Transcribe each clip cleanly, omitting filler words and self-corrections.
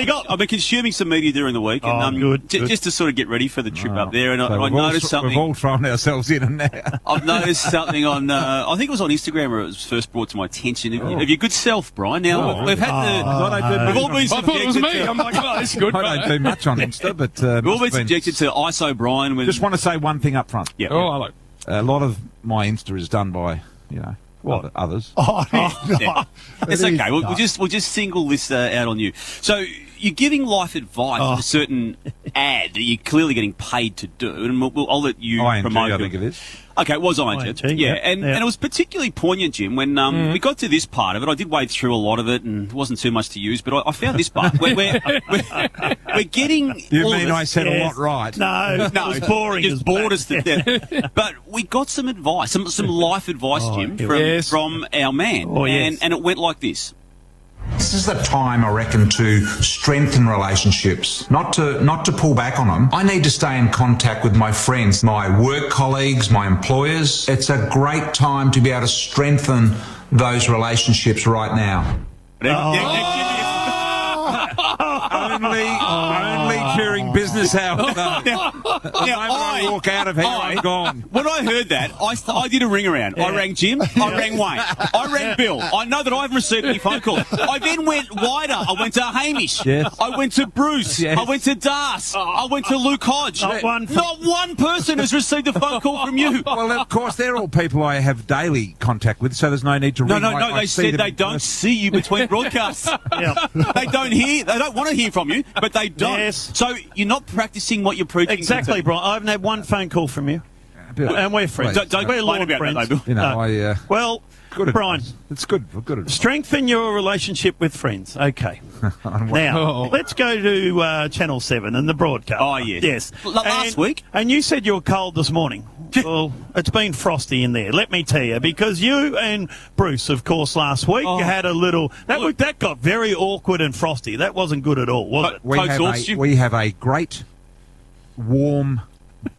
you got? I've been consuming some media during the week, and good. Just to sort of get ready for the trip up there. And I noticed something. We've all thrown ourselves in now. I've noticed something on. I think it was on Instagram where it was first brought to my attention. Of your good self, Brian. Now we've had we've all been. I thought it was me. I'm like, oh, it's good. I don't do much on Insta, but we've all been subjected to ISO Brian. Just want to say one thing up front. Yeah. Oh, hello. A lot of my Insta is done by others. Yeah. It's okay. We'll just single this out on you. So you're giving life advice with a certain ad that you're clearly getting paid to do, and I'll let you promote it. I think it is. Okay, it was ING. Yeah, and it was particularly poignant, Jim, when we got to this part of it. I did wade through a lot of it, and it wasn't too much to use, but I found this part. we're getting. You mean I said a lot right? No, it was boring. Just bored us to death. But we got some advice, some life advice, Jim, from our man, and it went like this. This is the time, I reckon, to strengthen relationships, not to pull back on them. I need to stay in contact with my friends, my work colleagues, my employers. It's a great time to be able to strengthen those relationships right now. Only during business hours. Now I walk out of here, I'm gone. When I heard that, I did a ring around. I rang Jim, I rang Wayne, I rang Bill. I know that I haven't received any phone calls. I then went wider. I went to Hamish. Yes. I went to Bruce. Yes. I went to Das. I went to Luke Hodge. Not one person has received a phone call from you. Well, of course, they're all people I have daily contact with, so there's no need to ring. No, they said they don't see you between broadcasts. They don't want to hear from you, but they don't. Yes. So you're not practicing what you're preaching. Exactly, Brian. I haven't had one phone call from you. And we're friends. Don't we're complain about friends. that, though, Bill. Well, good Brian, advice. It's good. Good advice. Strengthen your relationship with friends. Okay. Now, let's go to Channel 7 and the broadcast. Oh, yes. Yes. Last week. And you said you were cold this morning. Well, it's been frosty in there, let me tell you, because you and Bruce, of course, last week, you had a little... That got very awkward and frosty. That wasn't good at all, was it? We have a great, warm...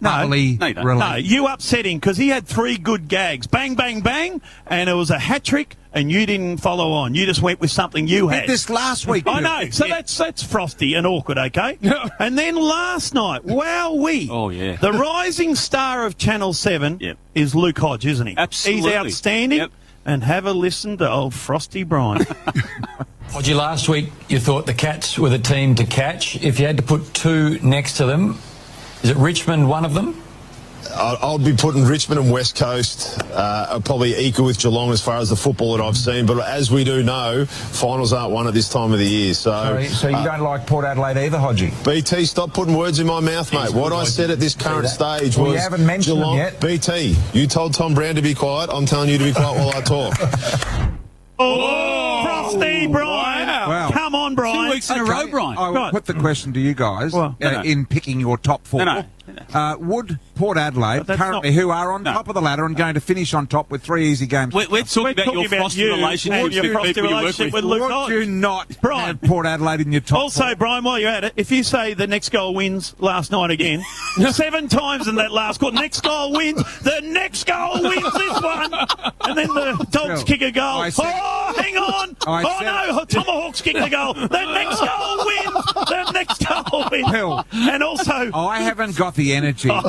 bubbly No, you upset him because he had 3 good gags. Bang, bang, bang, and it was a hat trick, and you didn't follow on. You just went with something you had. Did this last week. I know. So that's frosty and awkward, okay? And then last night, wowee. Oh, yeah. The rising star of Channel 7 is Luke Hodge, isn't he? Absolutely. He's outstanding. Yep. And have a listen to old Frosty Brian. Hodgie, last week you thought the Cats were the team to catch. If you had to put 2 next to them, is it Richmond one of them? I'll be putting Richmond and West Coast probably equal with Geelong as far as the football that I've seen. But as we do know, finals aren't won at this time of the year. So you don't like Port Adelaide either, Hodgie? BT, stop putting words in my mouth, mate. What I said at this current stage was... you haven't mentioned Geelong, them yet. BT, you told Tom Brown to be quiet. I'm telling you to be quiet while I talk. Frosty Brian. Wow. Come on, Brian. 2 weeks in a row, Brian. I will put the question to you guys in picking your top 4. No. Would Port Adelaide, currently who are on top of the ladder and going to finish on top with 3 easy games... We're talking about your frosty relationship with Luke Would Hodge. you not have Port Adelaide in your top 4? Also, Brian, while you're at it, if you say the next goal wins last night again, 7 times in that last quarter, next goal wins, the next goal wins this one, and then the Dogs kick a goal. Hang on! Tomahawks kick the goal. The next goal wins! The next goal wins! Bill, and also... I haven't got the energy for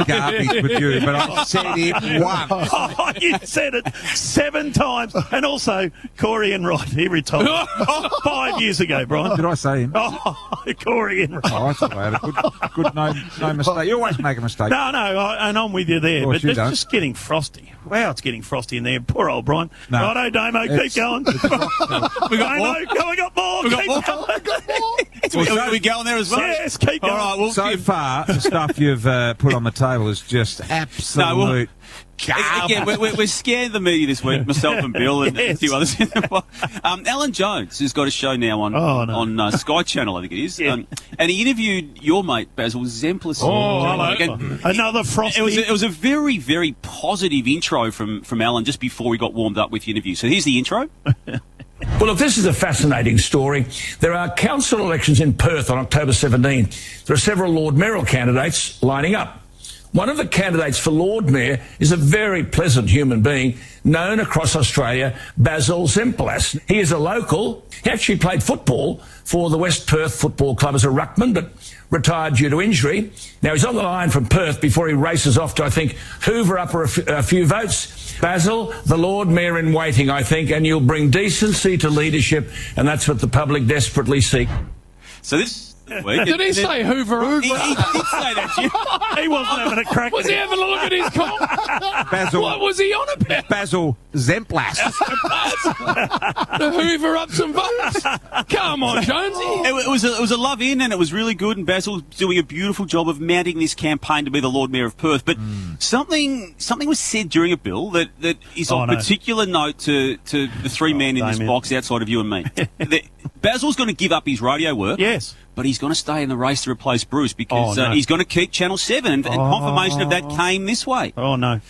garbage with you, but I said it once. You said it 7 times. And also, Corey Enright, he retired 5 years ago, Brian. Did I say him? Corey Enright. I thought I had a good no mistake. You always make a mistake. No, and I'm with you there. But it's don't. just getting frosty. Wow, it's getting frosty in there. Poor old Brian. No. Righto, Damo, keep going. We got more. Are we going there as well? Yes, keep going. All right, so far, the stuff you've put on the table is just absolute garbage. Again, we're scanning the media this week, myself and Bill and a few others. Alan Jones has got a show now on Sky Channel, I think it is. And he interviewed your mate, Basil Zemplis. Another frosty. It was a very, very positive intro from Alan just before he got warmed up with the interview. So here's the intro. Well, look, this is a fascinating story. There are council elections in Perth on October 17. There are several Lord Mayoral candidates lining up. One of the candidates for Lord Mayor is a very pleasant human being known across Australia, Basil Zemplas. He is a local. He actually played football for the West Perth Football Club as a ruckman, but retired due to injury. Now, he's on the line from Perth before he races off to, I think, hoover up a few votes. Basil, the Lord Mayor in waiting, I think, and you'll bring decency to leadership, and that's what the public desperately seek. So this... Did he say hoover up? He did say that, Jim. He wasn't having a crack. Was he having a look at his comp? Basil. What was he on about? Basil Zemplas. To hoover up some votes? Come on, Jonesy. It was a love in, and it was really good, and Basil's doing a beautiful job of mounting this campaign to be the Lord Mayor of Perth. But something was said during a bill that is of particular note to the three men in this box outside of you and me. Basil's going to give up his radio work. Yes. But he's going to stay in the race to replace Bruce because he's going to keep Channel 7, and confirmation of that came this way. Oh, no.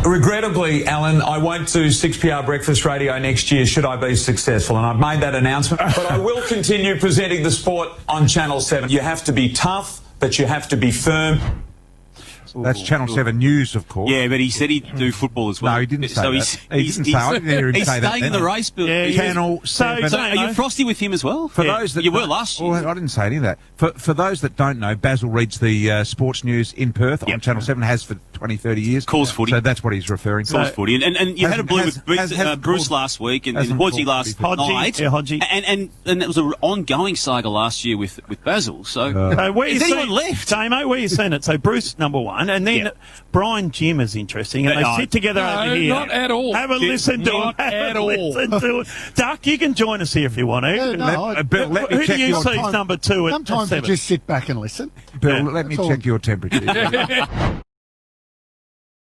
Regrettably, Alan, I won't do 6PR breakfast radio next year should I be successful, and I've made that announcement. But I will continue presenting the sport on Channel 7. You have to be tough, but you have to be firm. That's Channel 7 News, of course. Yeah, but he said he'd do football as well. No, he didn't say that. I didn't hear him say that. He's staying in the race, Bill. Yeah, Channel 7. So are you Frosty with him as well? For those that you were last year. I didn't say any of that. For those that don't know, Basil reads the sports news in Perth on Channel 7, has for 20, 30 years. Calls footy. So that's what he's referring to. Calls footy. And you had a bloom with Bruce last week and Hodgie last night. Yeah, Hodgie. And it was an ongoing saga last year with Basil. So where is anyone left? Damo, where you seen it? So Bruce, number one, and then Brian Jim is interesting, and they sit together over here. Not at all. Have a listen to Not at all. Listen to it. Duck, you can join us here if you want to. Yeah, Bill, let me Who check do you your see number two at Sometimes you 7? just sit back and listen. Bill, let me check your temperature.